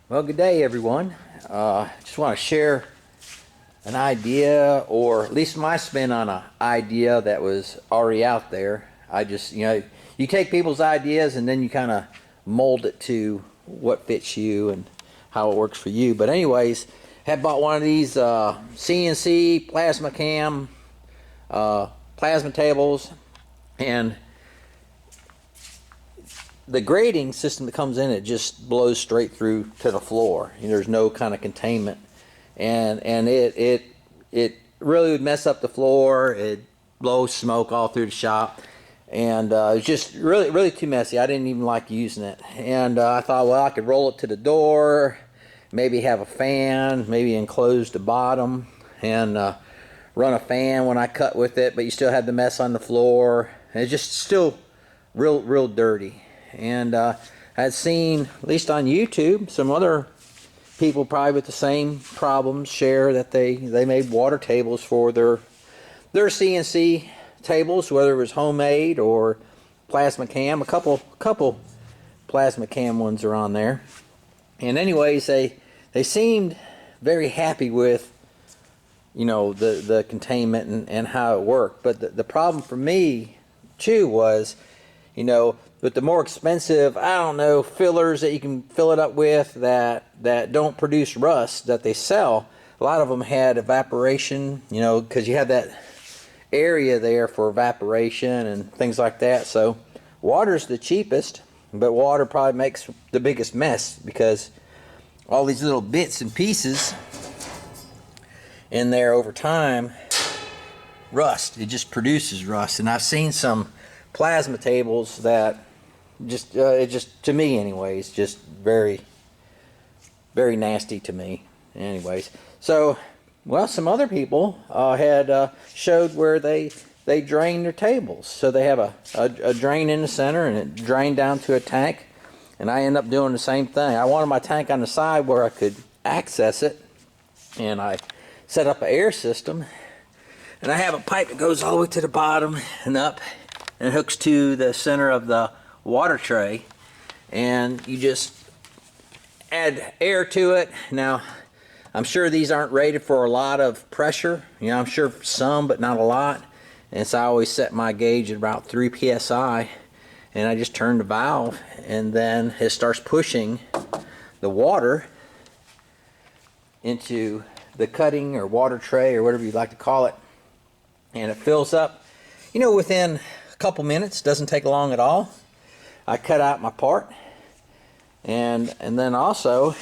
Well, good day, everyone. Just want to share an idea, or at least my spin on an idea that was already out there. You take people's ideas and then you kind of mold it to what fits you and how it works for you. But anyways, had bought one of these CNC plasma cam plasma tables, and the grading system that comes in, it just blows straight through to the floor. There's no kind of containment, and it really would mess up the floor. It blows smoke all through the shop, and it's just really too messy. I didn't even like using it, and I thought, well, I could roll it to the door, maybe have a fan, maybe enclose the bottom, and run a fan when I cut with it, but you still have the mess on the floor, and it's just still real dirty. And I had seen, at least on YouTube, some other people probably with the same problems share that they made water tables for their CNC tables, whether it was homemade or plasma cam. A couple plasma cam ones are on there. And anyways, they seemed very happy with the containment and how it worked. But the problem for me too was, with the more expensive, I don't know, fillers that you can fill it up with that don't produce rust that they sell, a lot of them had evaporation, because you have that area there for evaporation and things like that. So water's the cheapest, but water probably makes the biggest mess, because all these little bits and pieces in there over time rust. It just produces rust. And I've seen some plasma tables that it just, to me anyways, just very nasty to me. Anyways, so, well, some other people had showed where they drain their tables. So they have a drain in the center, and it drained down to a tank, and I end up doing the same thing. I wanted my tank on the side where I could access it, and I set up an air system, and I have a pipe that goes all the way to the bottom and up, and it hooks to the center of the water tray, and you just add air to it. Now, I'm sure these aren't rated for a lot of pressure. I'm sure some, but not a lot. And so I always set my gauge at about 3 psi, and I just turn the valve, and then it starts pushing the water into the cutting or water tray or whatever you'd like to call it, and it fills up within a couple minutes. Doesn't take long at all. I cut out my part, and then also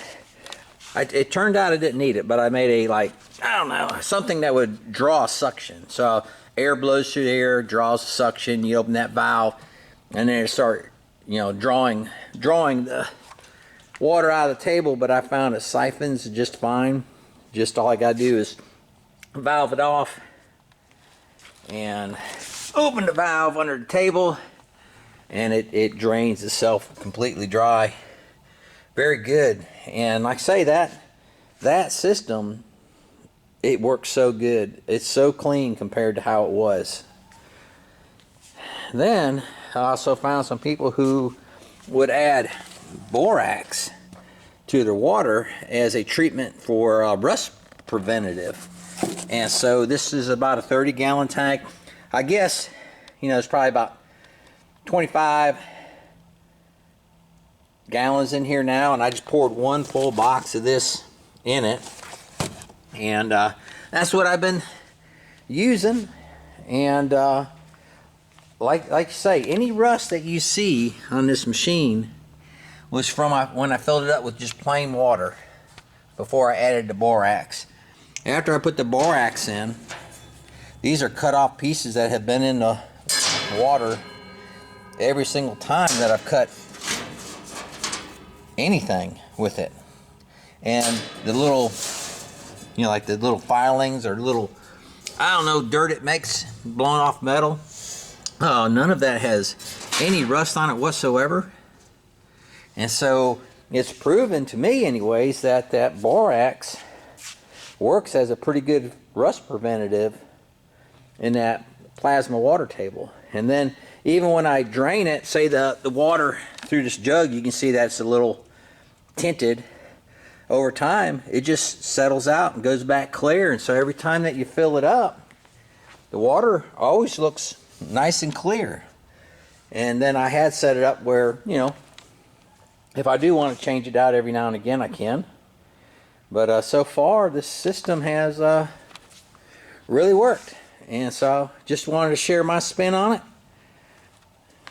it turned out I didn't need it, but I made something that would draw suction. So air blows through the air, draws suction. You open that valve, and then it start drawing the water out of the table. But I found it siphons just fine. Just all I gotta do is valve it off and open the valve under the table, and it drains itself completely dry. Very good. And like I say, that system, it works so good. It's so clean compared to how it was. Then I also found some people who would add borax to their water as a treatment for rust preventative. And so this is about a 30-gallon tank. I guess it's probably about 25 gallons in here now, and I just poured one full box of this in it, and that's what I've been using. And like you say, any rust that you see on this machine was from when I filled it up with just plain water before I added the borax. After I put the borax in, these are cut off pieces that have been in the water every single time that I've cut anything with it. And the little, like the little filings or little, I don't know, dirt it makes, blown off metal, none of that has any rust on it whatsoever. And so it's proven to me anyways that borax works as a pretty good rust preventative in that plasma water table. And then even when I drain it, say the water through this jug, you can see that it's a little tinted. over time it just settles out and goes back clear. And so every time that you fill it up, the water always looks nice and clear. And then I had set it up where, you know, if I do want to change it out every now and again, I can. But so far this system has really worked. And so just wanted to share my spin on it.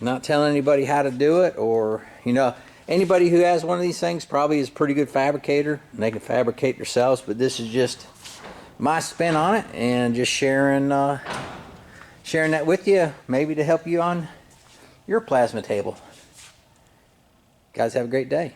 Not telling anybody how to do it, or, you know, anybody who has one of these things probably is a pretty good fabricator and they can fabricate themselves, but this is just my spin on it and just sharing that with you, maybe to help you on your plasma table. Guys, have a great day.